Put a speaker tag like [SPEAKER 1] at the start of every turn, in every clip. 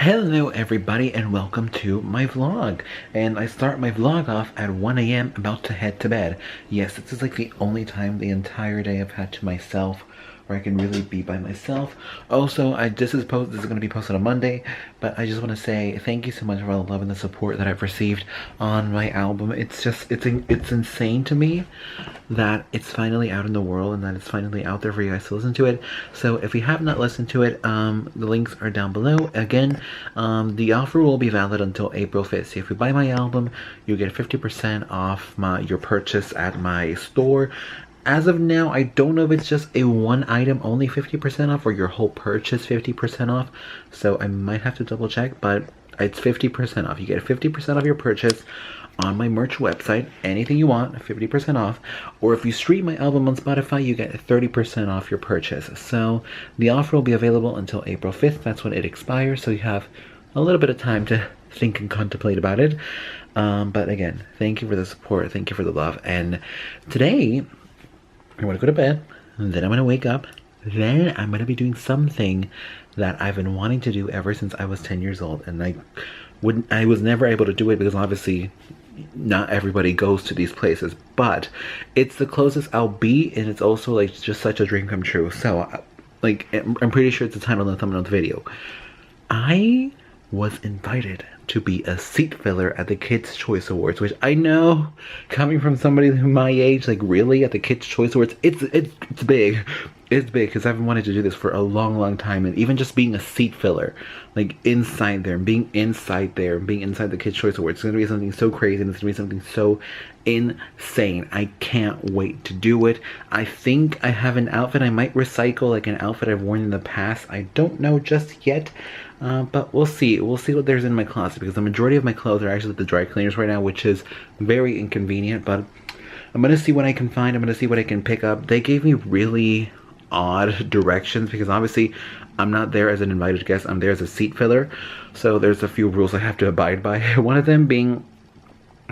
[SPEAKER 1] Hello everybody and welcome to my vlog. And I start my vlog off at 1 a.m. about to head to bed. Yes, this is like the only time the entire day I've had to myself where I can really be by myself. Also, this is going to be posted on Monday, but I just want to say thank you so much for all the love and the support that I've received on my album. It's insane to me that it's finally out in the world and that it's finally out there for you guys to listen to it. So if you have not listened to it, the links are down below. Again, the offer will be valid until April 5th. So if you buy my album, you get 50% off your purchase at my store. As of now, I don't know if it's just a one item only 50% off or your whole purchase 50% off. So I might have to double check, but it's 50% off. You get 50% off your purchase on my merch website. Anything you want, 50% off. Or if you stream my album on Spotify, you get 30% off your purchase. So the offer will be available until April 5th. That's when it expires. So you have a little bit of time to think and contemplate about it. But again, thank you for the support. Thank you for the love. And today, I'm gonna go to bed, and then I'm gonna wake up, then I'm gonna be doing something that I've been wanting to do ever since I was 10 years old, and I was never able to do it because obviously not everybody goes to these places, but it's the closest I'll be, and it's also like just such a dream come true. So like, I'm pretty sure it's the title and the thumbnail of the video. I was invited to be a seat filler at the Kids' Choice Awards, which I know, coming from somebody my age, like really, at the Kids' Choice Awards, it's big. It's big because I've wanted to do this for a long time, and even just being a seat filler, like inside there, being inside the Kids' Choice Awards, it's gonna be something so crazy, and it's gonna be something so insane. I can't wait to do it. I think I have an outfit. I might recycle like an outfit I've worn in the past. I don't know just yet. But we'll see. We'll see what there's in my closet, because the majority of my clothes are actually at the dry cleaners right now, which is very inconvenient, but I'm gonna see what I can find. I'm gonna see what I can pick up. They gave me really odd directions because obviously I'm not there as an invited guest. I'm there as a seat filler. So there's a few rules I have to abide by. One of them being,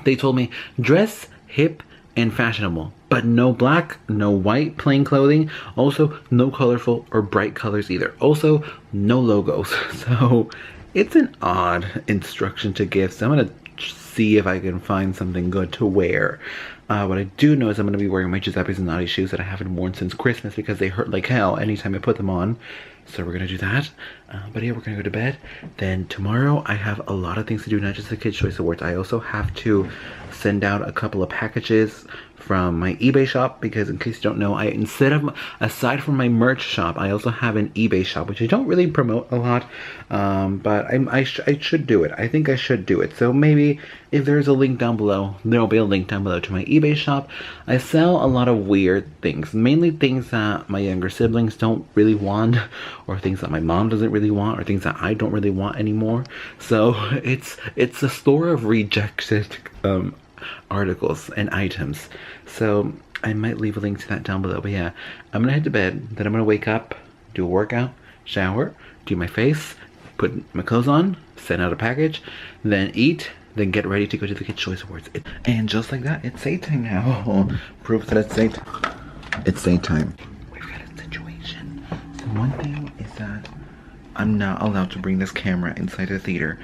[SPEAKER 1] they told me dress hip and fashionable, but no black, no white plain clothing. Also, no colorful or bright colors either. Also, no logos. So it's an odd instruction to give. So I'm gonna see if I can find something good to wear. What I do know is I'm gonna be wearing my Giuseppe's and Naughty shoes that I haven't worn since Christmas because they hurt like hell anytime I put them on. So we're gonna do that. But yeah, we're gonna go to bed. Then tomorrow I have a lot of things to do, not just the Kids' Choice Awards. I also have to send out a couple of packages from my eBay shop, because in case you don't know, aside from my merch shop, I also have an eBay shop, which I don't really promote a lot, but I should do it. I think I should do it. So maybe if there's a link down below, there will be a link down below to my eBay shop. I sell a lot of weird things, mainly things that my younger siblings don't really want, or things that my mom doesn't really want, or things that I don't really want anymore. So it's a store of rejected articles and items. So I might leave a link to that down below. But yeah, I'm gonna head to bed, then I'm gonna wake up, do a workout, shower, do my face, put my clothes on, send out a package, then eat, then get ready to go to the Kids' Choice Awards. And just like that, it's daytime now. Proof that it's daytime. It's daytime. We've got a situation. So one thing is that I'm not allowed to bring this camera inside the theater.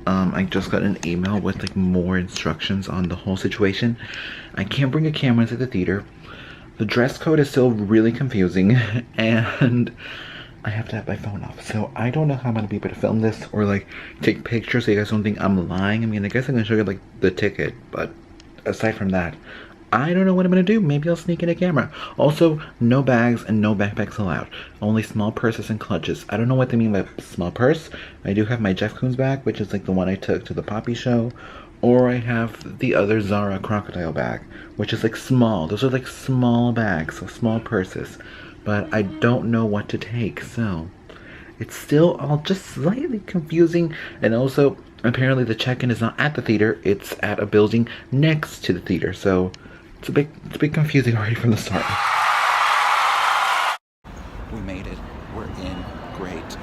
[SPEAKER 1] I just got an email with like more instructions on the whole situation. I can't bring a camera into the theater. The dress code is still really confusing, and I have to have my phone off. So I don't know how I'm gonna be able to film this or like take pictures so you guys don't think I'm lying. I mean, I guess I'm gonna show you like the ticket, but aside from that, I don't know what I'm gonna do. Maybe I'll sneak in a camera. Also, no bags and no backpacks allowed. Only small purses and clutches. I don't know what they mean by small purse. I do have my Jeff Koons bag, which is like the one I took to the Poppy show. Or I have the other Zara crocodile bag, which is like small. Those are like small bags, so small purses. But I don't know what to take, so it's still all just slightly confusing. And also, apparently the check-in is not at the theater. It's at a building next to the theater, so it's a bit confusing already from the start. We made it. We're in. Great.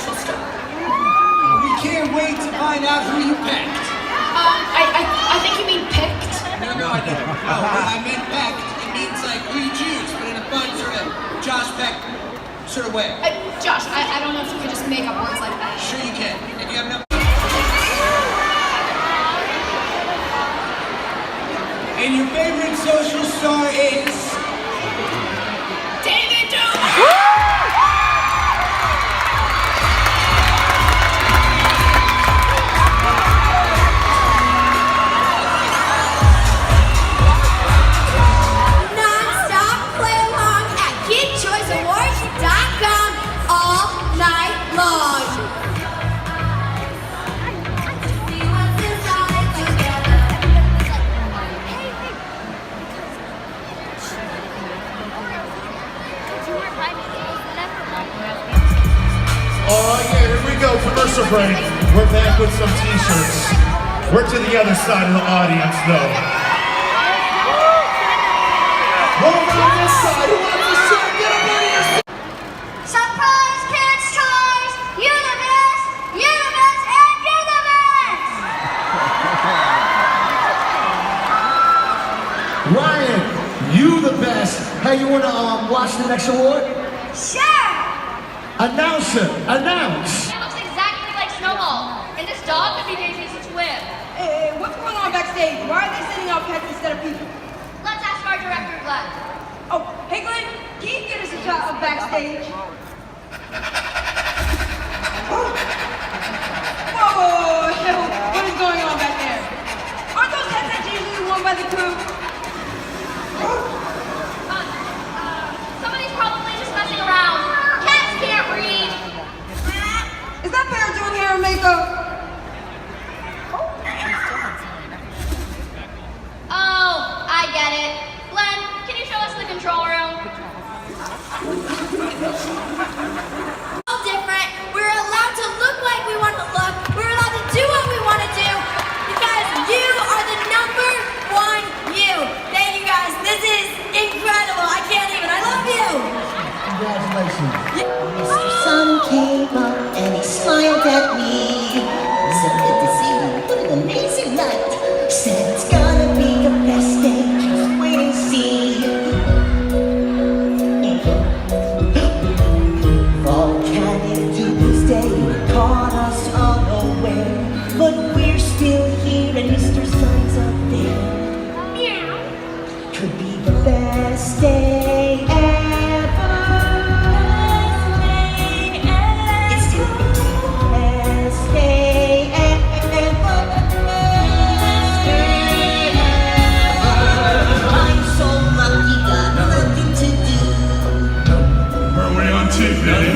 [SPEAKER 2] social star.
[SPEAKER 3] We can't wait to find out who you picked.
[SPEAKER 2] I think you mean picked.
[SPEAKER 3] No, I don't. No, when I meant pecked, it means like who you choose, but in a fun sort of Josh Peck sort of way.
[SPEAKER 2] Josh, I don't know if you could just make up words like that.
[SPEAKER 3] Sure you can. If you have no... And your favorite social star is...
[SPEAKER 2] David Dobrik!
[SPEAKER 4] Non-stop play along at KidChoiceAwards.com all night long. See what's inside together.
[SPEAKER 5] Alright, yeah, here we go, commercial break. We're back with some t-shirts. We're to the other side of the audience, though. Over on this side, who wants a shirt? Get up out of here!
[SPEAKER 4] Surprise, Kids Choice! You're the best, and you're the best!
[SPEAKER 5] Ryan, you the best. Hey, you wanna watch the next award?
[SPEAKER 4] Sure!
[SPEAKER 5] Announce it, announce!
[SPEAKER 6] It looks exactly like Snowball, and this dog could be Daisy's twin.
[SPEAKER 7] Hey, what's going on backstage? Why are they sending out pets instead of people?
[SPEAKER 6] Let's ask our director, Glenn.
[SPEAKER 7] Oh, hey Glenn, can you get us a shot of backstage? Whoa, what is going on back there? Aren't those headsets usually worn by the crew?
[SPEAKER 6] Somebody's probably just messing around. Cats can't read.
[SPEAKER 7] Is that parent doing hair and makeup?
[SPEAKER 6] Oh, I get it. Glenn, can you show us the control room?
[SPEAKER 4] All different. We're allowed to look like we want to look. We're allowed to do what we want to do because you are the number one you. Thank you guys. This is incredible. I can't even. I love you.
[SPEAKER 5] Congratulations.
[SPEAKER 8] Mr. Sun came up and he smiled at me. So good to see you. What an amazing night. Said it's gonna be the best day. Just wait and see. Volcanic Tuesday caught us unaware, but we're still here and Mr. Sun's up there. Could be the best day ever. It's still the best day ever. I'm so lucky, got nothing to do.
[SPEAKER 5] Are we on tape, Daddy?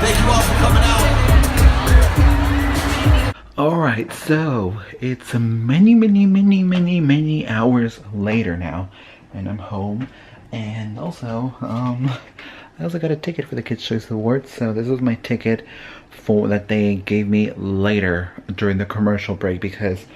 [SPEAKER 3] Thank you all for coming out.
[SPEAKER 1] Alright, so it's many hours later now, and I'm home, and also, I also got a ticket for the Kids' Choice Awards, so this was my ticket that they gave me later during the commercial break, because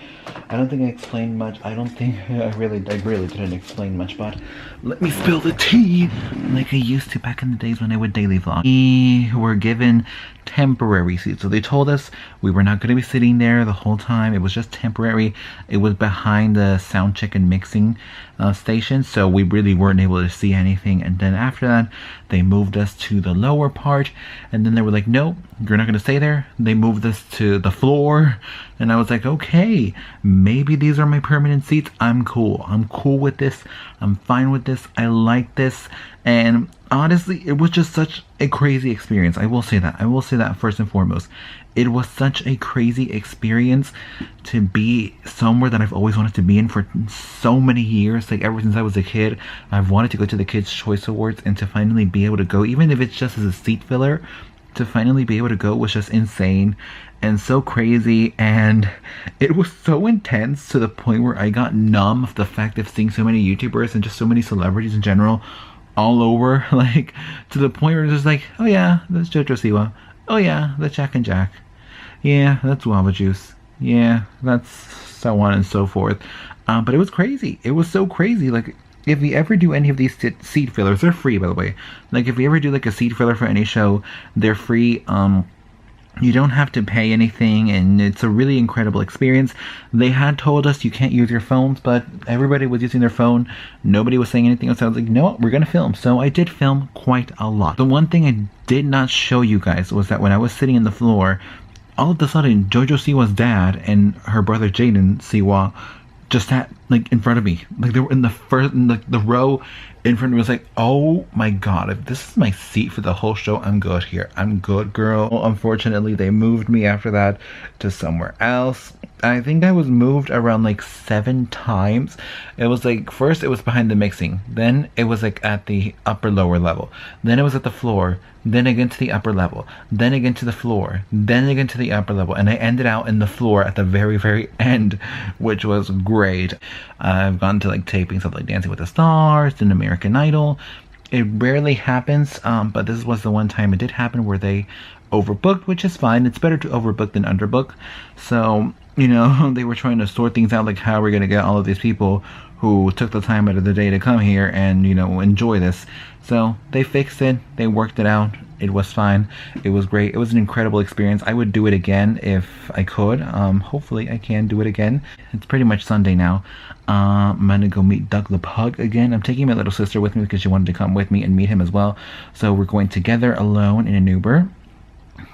[SPEAKER 1] I don't think I explained much. I don't think I really didn't explain much, but let me spill the tea like I used to back in the days when I would daily vlog. We were given temporary seats. So they told us we were not going to be sitting there the whole time. It was just temporary. It was behind the sound check and mixing station, so we really weren't able to see anything. And then after that, they moved us to the lower part, and then they were like, no, you're not going to stay there. They moved us to the floor, and I was like, okay, maybe these are my permanent seats. I'm cool with this. I'm fine with this. I like this. And honestly, it was just such a crazy experience. I will say that first and foremost. It was such a crazy experience to be somewhere that I've always wanted to be in for so many years. Like, ever since I was a kid, I've wanted to go to the Kids' Choice Awards, and to finally be able to go, even if it's just as a seat filler, to finally be able to go was just insane and so crazy. And it was so intense to the point where I got numb of the fact of seeing so many YouTubers and just so many celebrities in general all over, like, to the point where it's just like, oh yeah, that's Jojo Siwa. Oh yeah, that's Jack and Jack. Yeah, that's Guava Juice. Yeah, that's so on and so forth. But it was crazy. It was so crazy. Like, if you ever do any of these seat fillers, they're free, by the way. Like, if you ever do like a seat filler for any show, they're free. You don't have to pay anything, and it's a really incredible experience. They had told us you can't use your phones, but everybody was using their phone. Nobody was saying anything else. I was like, no, we're gonna film. So I did film quite a lot. The one thing I did not show you guys was that when I was sitting in the floor, all of a sudden, Jojo Siwa's dad and her brother Jaden Siwa just sat like in front of me. Like, they were in the row in front of me. Was like, oh my god, if this is my seat for the whole show, I'm good here. I'm good, girl. Well, unfortunately, they moved me after that to somewhere else. I think I was moved around like 7 times. It was like, first it was behind the mixing, then it was like at the lower level, then it was at the floor, then again to the upper level, then again to the floor, then again to the upper level, and I ended out in the floor at the very end, which was great. I've gone to like tapings of like Dancing with the Stars and American Idol. It rarely happens, but this was the one time it did happen where they overbooked, which is fine. It's better to overbook than underbook. So, you know, they were trying to sort things out, like how we're gonna get all of these people who took the time out of the day to come here and, you know, enjoy this. So they fixed it, they worked it out. It was fine. It was great. It was an incredible experience. I would do it again if I could. Hopefully I can do it again. It's pretty much Sunday now. I'm gonna go meet Doug the Pug again. I'm taking my little sister with me because she wanted to come with me and meet him as well. So we're going together alone in an Uber.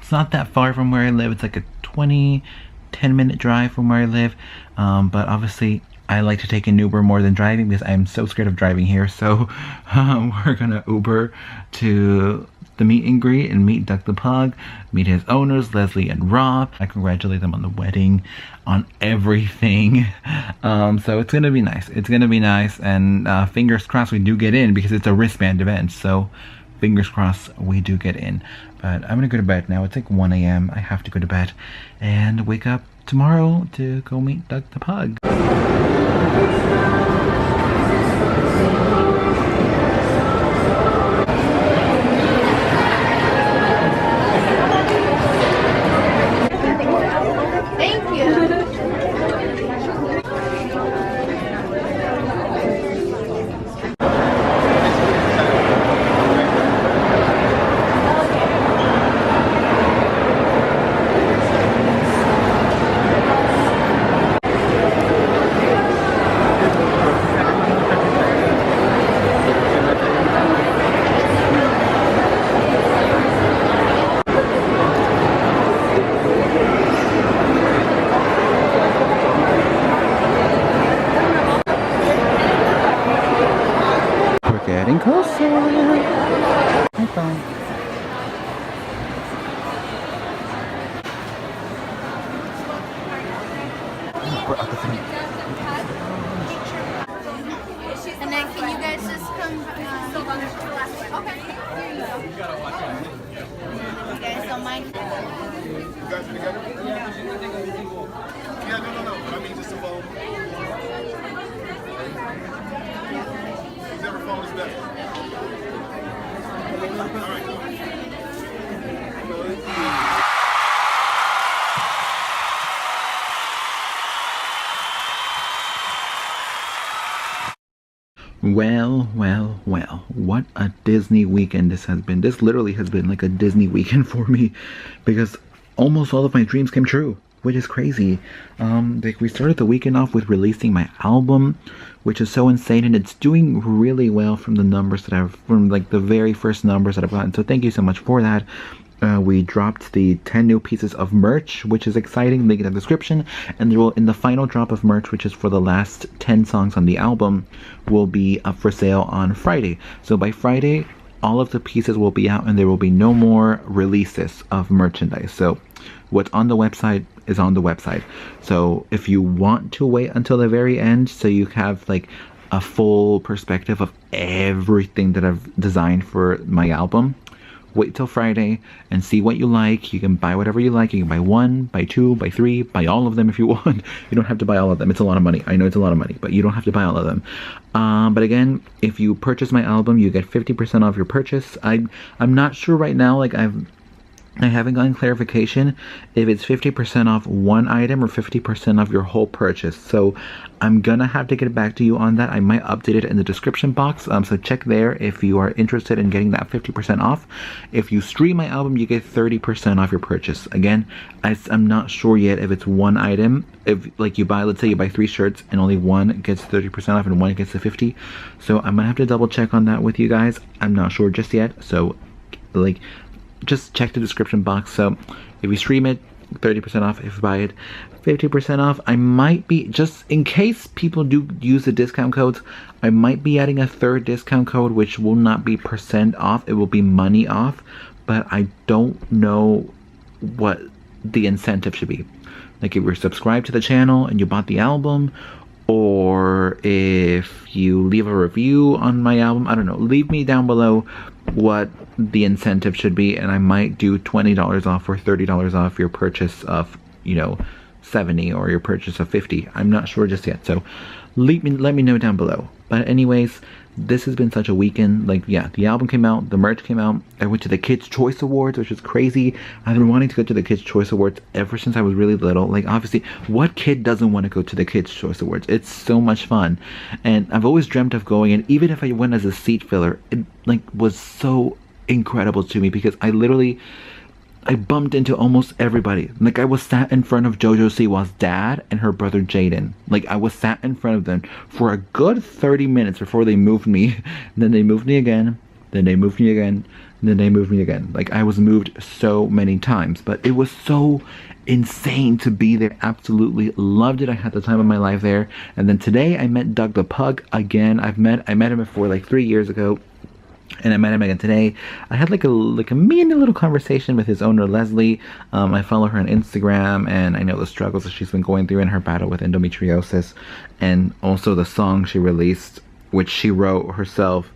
[SPEAKER 1] It's not that far from where I live. It's like a 10-minute drive from where I live. But obviously I like to take an Uber more than driving because I'm so scared of driving here. So we're gonna Uber to the meet and greet and meet Doug the Pug, meet his owners, Leslie and Rob. I congratulate them on the wedding, on everything. So it's gonna be nice. It's gonna be nice, and fingers crossed we do get in, because it's a wristband event. So fingers crossed we do get in. But I'm gonna go to bed now. It's like 1 a.m. I have to go to bed and wake up tomorrow to go meet Doug the Pug. Getting closer. Hi, phone.
[SPEAKER 6] And then can you guys just come? Okay. Here you go. You guys don't mind?
[SPEAKER 5] You guys are together? Yeah, no. I mean, just a phone. Whichever phone is better. All right.
[SPEAKER 1] Well, well, well, what a Disney weekend this has been. This literally has been like a Disney weekend for me because almost all of my dreams came true, which is crazy. Like we started the weekend off with releasing my album, which is so insane, and it's doing really well from the numbers that from like the very first numbers that I've gotten. So thank you so much for that. We dropped the 10 new pieces of merch, which is exciting. Link in the description. And there will, in the final drop of merch, which is for the last 10 songs on the album, will be up for sale on Friday. So by Friday, all of the pieces will be out and there will be no more releases of merchandise. So what's on the website is on the website. So if you want to wait until the very end so you have like a full perspective of everything that I've designed for my album, wait till Friday and see what you like. You can buy whatever you like. You can buy 1, buy 2, buy 3, buy all of them if you want. You don't have to buy all of them. It's a lot of money. I know it's a lot of money, but you don't have to buy all of them. But again, if you purchase my album, you get 50% off your purchase. I'm not sure right now, like I haven't gotten clarification if it's 50% off one item or 50% off your whole purchase. So I'm gonna have to get back to you on that. I might update it in the description box. So check there if you are interested in getting that 50% off. If you stream my album, you get 30% off your purchase. Again, I'm not sure yet if it's one item. If like you buy, let's say you buy 3 shirts and only one gets 30% off and one gets the 50. So I'm gonna have to double check on that with you guys. I'm not sure just yet. So like, just check the description box. So if you stream it, 30% off. If you buy it, 50% off. I might be, just in case people do use the discount codes, I might be adding a 3rd discount code, which will not be % off. It will be money off, but I don't know what the incentive should be. Like if you're subscribed to the channel and you bought the album, or if you leave a review on my album, I don't know. Leave me down below what the incentive should be, and I might do $20 off or $30 off your purchase of, you know, 70 or your purchase of 50. I'm not sure just yet, so let me know down below. But anyways, this has been such a weekend. Like, yeah, the album came out, the merch came out. I went to the Kids' Choice Awards, which is crazy. I've been wanting to go to the Kids' Choice Awards ever since I was really little. Like, obviously, what kid doesn't want to go to the Kids' Choice Awards? It's so much fun. And I've always dreamt of going, and even if I went as a seat filler, it, like, was so incredible to me because I bumped into almost everybody. Like, I was sat in front of JoJo Siwa's dad and her brother Jaden. Like, I was sat in front of them for a good 30 minutes before they moved me. And then they moved me again. Then they moved me again. And then they moved me again. Like, I was moved so many times. But it was so insane to be there. Absolutely loved it. I had the time of my life there. And then today I met Doug the Pug again. I met him before like 3 years ago. And I met him again today. I had like a mean little conversation with his owner, Leslie. I follow her on Instagram, and I know the struggles that she's been going through in her battle with endometriosis, and also the song she released, which she wrote herself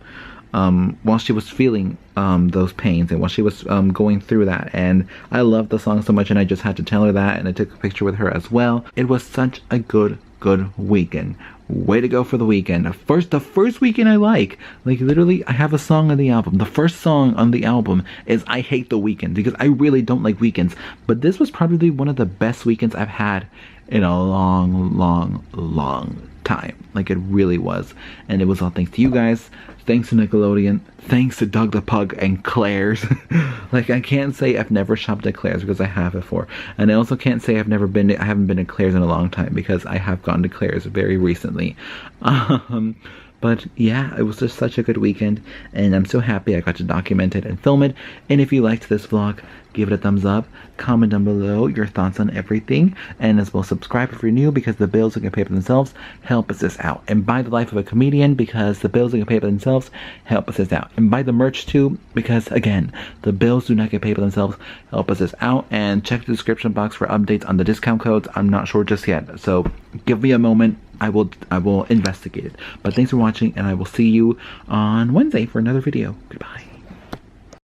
[SPEAKER 1] while she was feeling those pains and while she was going through that. And I love the song so much, and I just had to tell her that, and I took a picture with her as well. It was such a good weekend. Way to go for the weekend. The first weekend I like literally I have a song on the album. The first song on the album is I Hate the Weekend because I really don't like weekends, but this was probably one of the best weekends I've had in a long time. Like, it really was. And it was all thanks to you guys, thanks to Nickelodeon, thanks to Doug the Pug and Claire's. Like, I can't say I've never shopped at Claire's because I have before, and I also can't say I haven't been to Claire's in a long time because I have gone to Claire's very recently. But yeah, it was just such a good weekend, and I'm so happy I got to document it and film it. And if you liked this vlog, give it a thumbs up, comment down below your thoughts on everything, and as well subscribe if you're new because the bills that can pay for themselves help us this out. And buy The Life of a Comedian because the bills that can pay for themselves help us this out. And buy the merch too because, again, the bills do not get paid for themselves, help us this out. And check the description box for updates on the discount codes. I'm not sure just yet, so give me a moment. I will investigate it. But thanks for watching, and I will see you on Wednesday for another video. Goodbye.